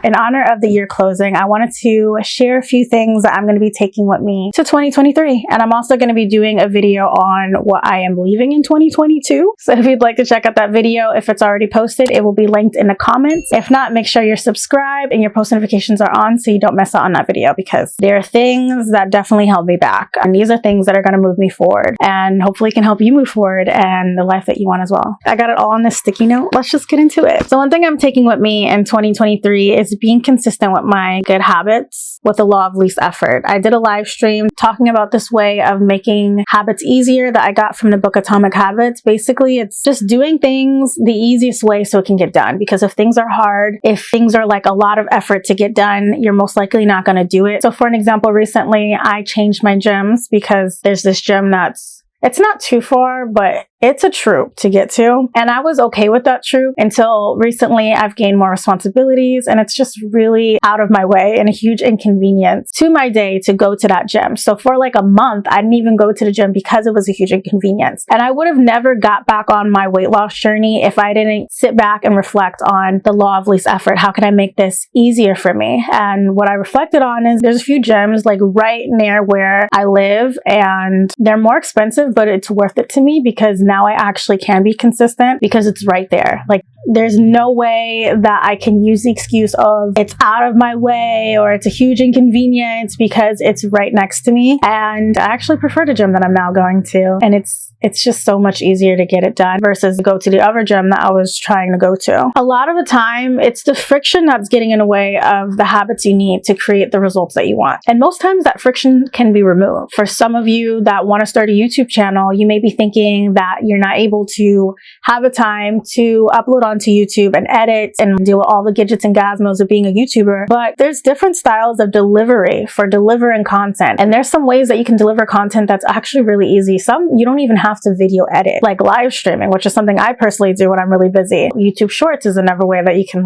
in honor of the year closing, I wanted to share a few things that I'm going to be taking with me to 2023. And I'm also going to be doing a video on what I am leaving in 2022. So if you'd like to check out that video, if it's already posted, it will be linked in the comments. If not, make sure you're subscribed and your post notifications are on so you don't miss out on that video, because there are things that definitely held me back. And these are things that are going to move me forward and hopefully can help you move forward and the life that you want as well. I got it all on this sticky note. Let's just get into it. So one thing I'm taking with me in 2023 is being consistent with my good habits with the law of least effort. I did a live stream talking about this way of making habits easier that I got from the book Atomic Habits. Basically, it's just doing things the easiest way so it can get done. Because if things are hard, if things are like a lot of effort to get done, you're most likely not going to do it. So for an example, recently I changed my gyms because there's this gym it's not too far, but it's a troop to get to. And I was okay with that troop until recently I've gained more responsibilities and it's just really out of my way and a huge inconvenience to my day to go to that gym. So for like a month, I didn't even go to the gym because it was a huge inconvenience. And I would have never got back on my weight loss journey if I didn't sit back and reflect on the law of least effort. How can I make this easier for me? And what I reflected on is there's a few gyms like right near where I live and they're more expensive, but it's worth it to me because now I actually can be consistent because it's right there. Like there's no way that I can use the excuse of it's out of my way or it's a huge inconvenience because it's right next to me. And I actually prefer the gym that I'm now going to. And it's just so much easier to get it done versus go to the other gym that I was trying to go to. A lot of the time, it's the friction that's getting in the way of the habits you need to create the results that you want. And most times that friction can be removed. For some of you that want to start a YouTube channel, you may be thinking that you're not able to have the time to upload onto YouTube and edit and deal with all the gadgets and gizmos of being a YouTuber. But there's different styles of delivery for delivering content. And there's some ways that you can deliver content that's actually really easy. Some you don't even have to video edit, like live streaming, which is something I personally do when I'm really busy. YouTube Shorts is another way that you can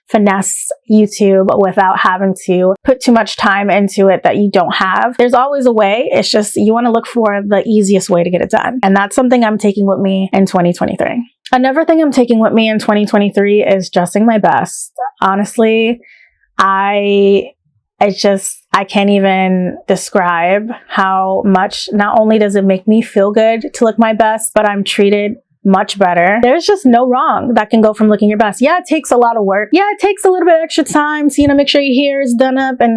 finesse YouTube without having to put too much time into it that you don't have. There's always a way. It's just you want to look for the easiest way to get it done. And that's something I'm taking with me in 2023. Another thing I'm taking with me in 2023 is dressing my best. Honestly, I can't even describe how much, not only does it make me feel good to look my best, but I'm treated much better. There's just no wrong that can go from looking your best. Yeah, it takes a lot of work. Yeah, it takes a little bit extra time to, make sure your hair is done up and,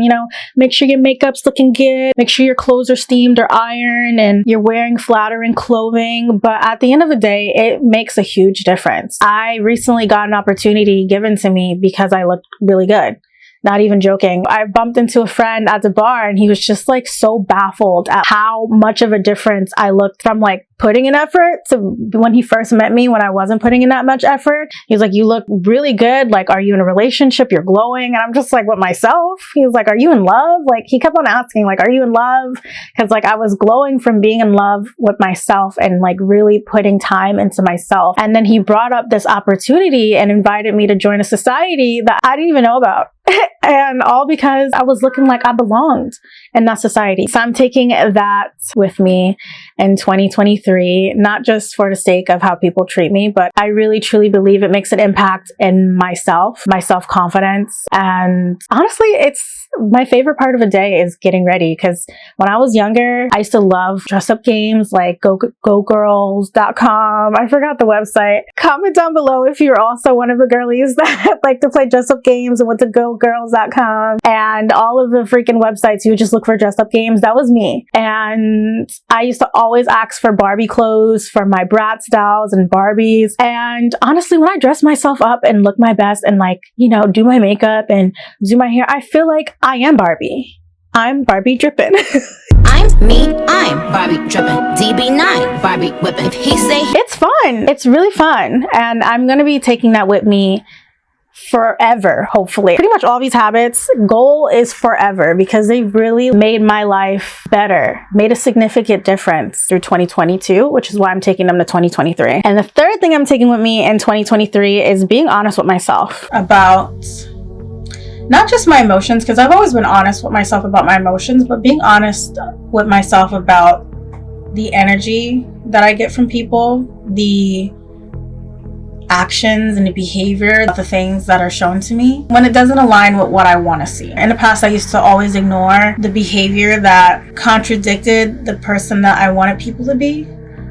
make sure your makeup's looking good. Make sure your clothes are steamed or ironed and you're wearing flattering clothing. But at the end of the day, it makes a huge difference. I recently got an opportunity given to me because I looked really good. Not even joking. I bumped into a friend at the bar and he was just so baffled at how much of a difference I looked from putting in effort to when he first met me when I wasn't putting in that much effort. He was like, you look really good. Are you in a relationship? You're glowing. And I'm just with myself. He was like, are you in love? He kept on asking, are you in love? Because I was glowing from being in love with myself and really putting time into myself. And then he brought up this opportunity and invited me to join a society that I didn't even know about. And all because I was looking like I belonged in that society. So I'm taking that with me in 2023, not just for the sake of how people treat me, but I really truly believe it makes an impact in myself, my self-confidence. And honestly, it's my favorite part of the day is getting ready, because when I was younger, I used to love dress-up games like GoGirls.com. I forgot the website. Comment down below if you're also one of the girlies that like to play dress-up games and went to GoGirls.com and all of the freaking websites. You would just look for dress-up games. That was me. And I used to always ask for Barbie clothes for my Bratz dolls and Barbies. And honestly, when I dress myself up and look my best and do my makeup and do my hair, I feel like I am Barbie. I'm Barbie drippin'. I'm Barbie drippin'. DB9, Barbie whippin'. If he say it's fun. It's really fun. And I'm going to be taking that with me forever, hopefully. Pretty much all these habits, goal is forever, because they've really made my life better, made a significant difference through 2022, which is why I'm taking them to 2023. And the third thing I'm taking with me in 2023 is being honest with myself about not just my emotions, because I've always been honest with myself about my emotions, but being honest with myself about the energy that I get from people, the actions and the behavior, the things that are shown to me when it doesn't align with what I want to see. In the past, I used to always ignore the behavior that contradicted the person that I wanted people to be.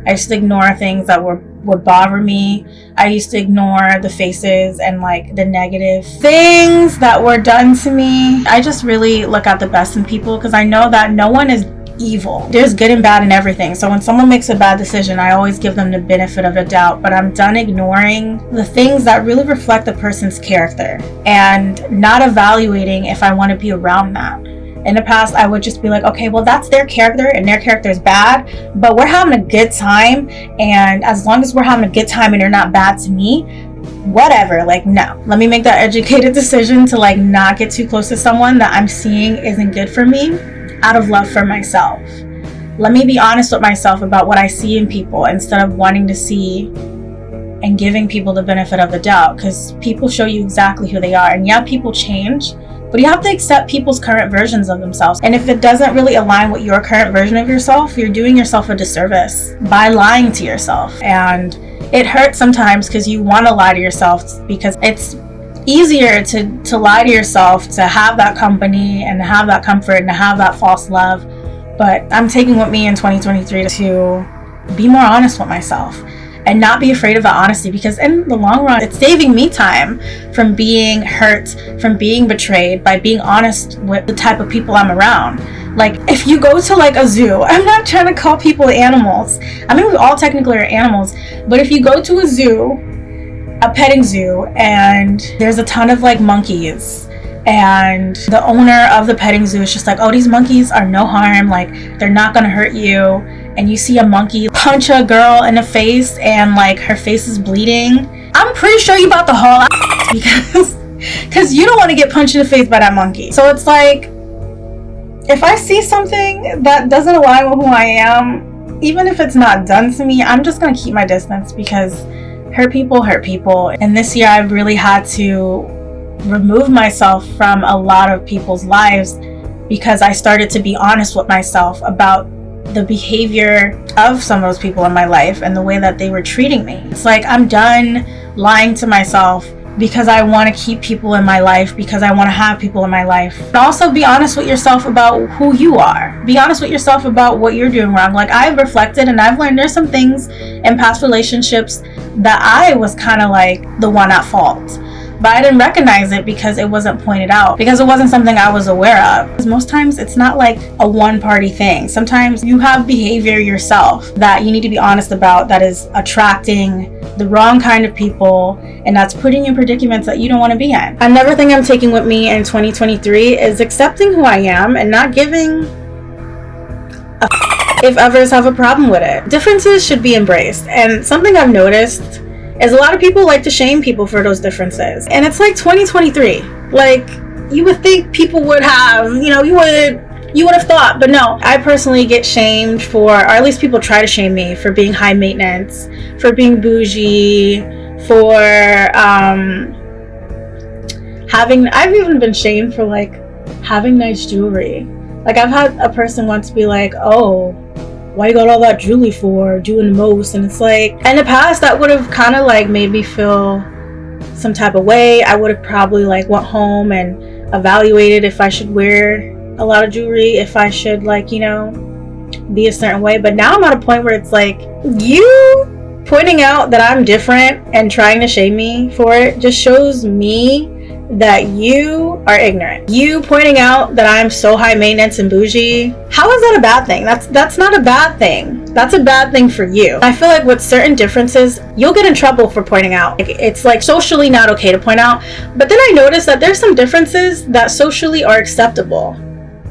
I used to ignore things that would bother me. I used to ignore the faces and like the negative things that were done to me. I just really look at the best in people because I know that no one is evil. There's good and bad in everything. So when someone makes a bad decision, I always give them the benefit of the doubt, but I'm done ignoring the things that really reflect the person's character and not evaluating if I want to be around that. In the past, I would just be like, okay, well, that's their character and their character is bad, but we're having a good time. And as long as we're having a good time and they're not bad to me, whatever. Like, no, let me make that educated decision to like not get too close to someone that I'm seeing isn't good for me out of love for myself. Let me be honest with myself about what I see in people instead of wanting to see and giving people the benefit of the doubt, because people show you exactly who they are. And yeah, people change, but you have to accept people's current versions of themselves. And if it doesn't really align with your current version of yourself, you're doing yourself a disservice by lying to yourself. And it hurts sometimes because you want to lie to yourself, because it's easier to lie to yourself, to have that company and to have that comfort and to have that false love. But I'm taking with me in 2023 to be more honest with myself and not be afraid of that honesty, because in the long run, it's saving me time from being hurt, from being betrayed, by being honest with the type of people I'm around. Like, if you go to like a zoo, I'm not trying to call people animals. I mean, we all technically are animals, but if you go to a zoo, a petting zoo, and there's a ton of like monkeys, and the owner of the petting zoo is just like, oh, these monkeys are no harm, like they're not gonna hurt you, and you see a monkey punch a girl in the face and like her face is bleeding, I'm pretty sure you about to haul out because you don't want to get punched in the face by that monkey. So it's like, if I see something that doesn't align with who I am, even if it's not done to me, I'm just gonna keep my distance, because hurt people. And this year I've really had to remove myself from a lot of people's lives because I started to be honest with myself about the behavior of some of those people in my life and the way that they were treating me. It's like, I'm done lying to myself because I want to keep people in my life, because I want to have people in my life. And also be honest with yourself about who you are. Be honest with yourself about what you're doing wrong. Like, I've reflected and I've learned there's some things in past relationships that I was kind of like the one at fault. But I didn't recognize it because it wasn't pointed out, because it wasn't something I was aware of. Because most times it's not like a one-party thing. Sometimes you have behavior yourself that you need to be honest about that is attracting the wrong kind of people, and that's putting you in predicaments that you don't want to be in. Another thing I'm taking with me in 2023 is accepting who I am and not giving a if others have a problem with it. Differences should be embraced. And something I've noticed is a lot of people like to shame people for those differences. And it's like 2023. Like, you would think people would have, you would have thought, but no. I personally get shamed for, or at least people try to shame me for being high maintenance, for being bougie, for I've even been shamed for like having nice jewelry. Like, I've had a person once be like, oh, why you got all that jewelry for, doing the most? And it's like, in the past, that would have kind of like made me feel some type of way. I would have probably like went home and evaluated if I should wear a lot of jewelry, if I should like, be a certain way. But now I'm at a point where it's like, you pointing out that I'm different and trying to shame me for it just shows me that you are ignorant. You pointing out that I'm so high maintenance and bougie, how is that a bad thing? That's not a bad thing. That's a bad thing for you. I feel like with certain differences, you'll get in trouble for pointing out. It's like socially not okay to point out. But then I noticed that there's some differences that socially are acceptable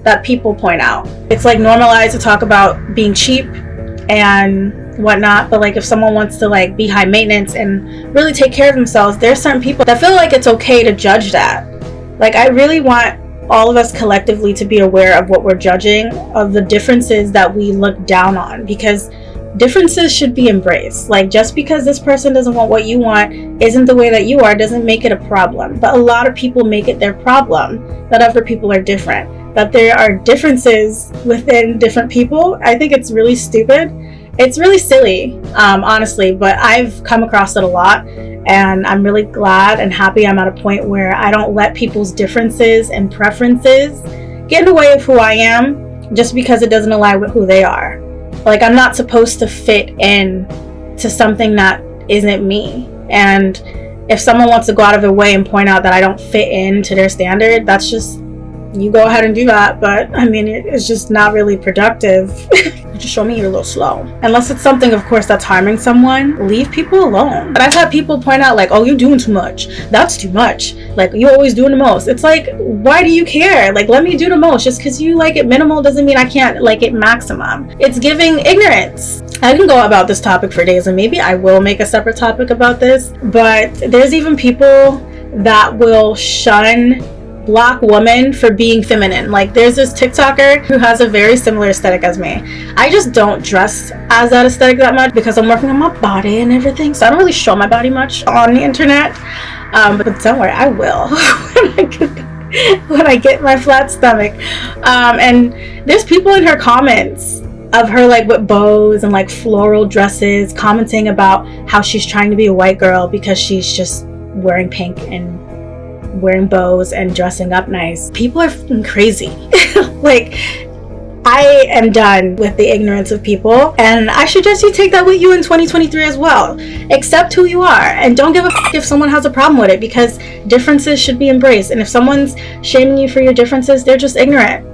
that people point out. It's like normalized to talk about being cheap and whatnot, but like if someone wants to like be high maintenance and really take care of themselves, there's certain people that feel like it's okay to judge that. Like, I really want all of us collectively to be aware of what we're judging, of the differences that we look down on, because differences should be embraced. Like, just because this person doesn't want what you want, isn't the way that you are, doesn't make it a problem. But a lot of people make it their problem that other people are different, that there are differences within different people. I think it's really stupid. It's really silly, honestly, but I've come across it a lot, and I'm really glad and happy I'm at a point where I don't let people's differences and preferences get in the way of who I am just because it doesn't align with who they are. Like, I'm not supposed to fit in to something that isn't me. And if someone wants to go out of their way and point out that I don't fit into their standard, that's just, you go ahead and do that. But I mean, it's just not really productive. Just show me you're a little slow. Unless it's something, of course, that's harming someone, leave people alone. But I've had people point out like, oh, you're doing too much. That's too much. Like, you're always doing the most. It's like, why do you care? Like, let me do the most. Just because you like it minimal doesn't mean I can't like it maximum. It's giving ignorance. I can go about this topic for days, and maybe I will make a separate topic about this. But there's even people that will shun Black women for being feminine. Like, there's this TikToker who has a very similar aesthetic as me. I just don't dress as that aesthetic that much because I'm working on my body and everything, so I don't really show my body much on the internet. But don't worry, I will when I get my flat stomach. And there's people in her comments of her like with bows and like floral dresses commenting about how she's trying to be a white girl because she's just wearing pink and wearing bows and dressing up nice. People are fucking crazy. Like, I am done with the ignorance of people, and I suggest you take that with you in 2023 as well. Accept who you are, and don't give a fuck if someone has a problem with it, because differences should be embraced. And if someone's shaming you for your differences, they're just ignorant.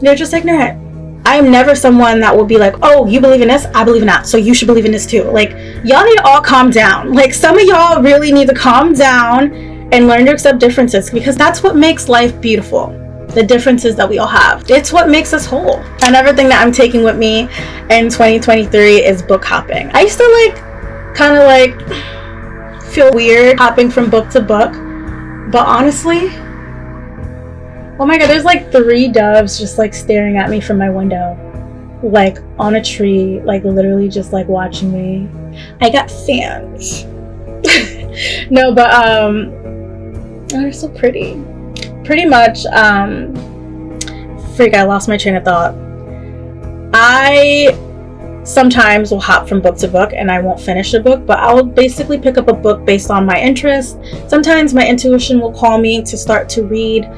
They're just ignorant. I am never someone that will be like, oh, you believe in this, I believe in that, so you should believe in this too. Like, y'all need to all calm down. Like, some of y'all really need to calm down and learn to accept differences, because that's what makes life beautiful. The differences that we all have. It's what makes us whole. Another thing that I'm taking with me in 2023 is book hopping. I used to like, kind of like feel weird hopping from book to book, but honestly, oh my god, there's like 3 doves just like staring at me from my window, like on a tree, like literally just like watching me. I got fans. No, but oh, they're so pretty. Pretty much, freak, I lost my train of thought. I sometimes will hop from book to book and I won't finish a book, but I'll basically pick up a book based on my interest. Sometimes my intuition will call me to start to read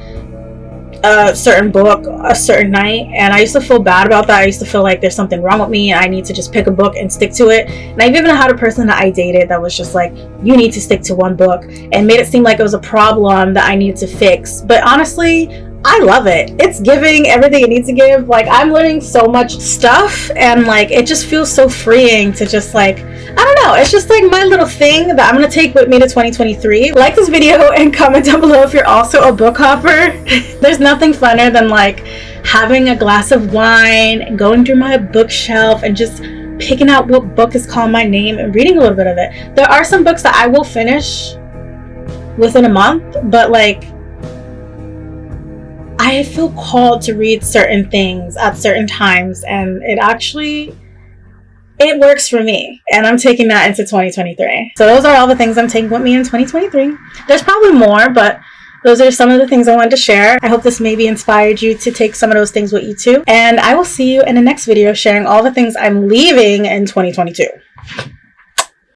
a certain book a certain night, and I used to feel bad about that. I used to feel like there's something wrong with me and I need to just pick a book and stick to it. And I've even had a person that I dated that was just like, you need to stick to one book, and made it seem like it was a problem that I needed to fix. But honestly, I love it. It's giving everything it needs to give. Like, I'm learning so much stuff, and like, it just feels so freeing to just like, I don't know, it's just like my little thing that I'm gonna take with me to 2023. Like this video and comment down below if you're also a book hopper. There's nothing funner than like having a glass of wine, going through my bookshelf and just picking out what book is calling my name and reading a little bit of it. There are some books that I will finish within a month, but like, I feel called to read certain things at certain times, and it works for me, and I'm taking that into 2023. So those are all the things I'm taking with me in 2023. There's probably more, but those are some of the things I wanted to share. I hope this maybe inspired you to take some of those things with you too. And I will see you in the next video sharing all the things I'm leaving in 2022.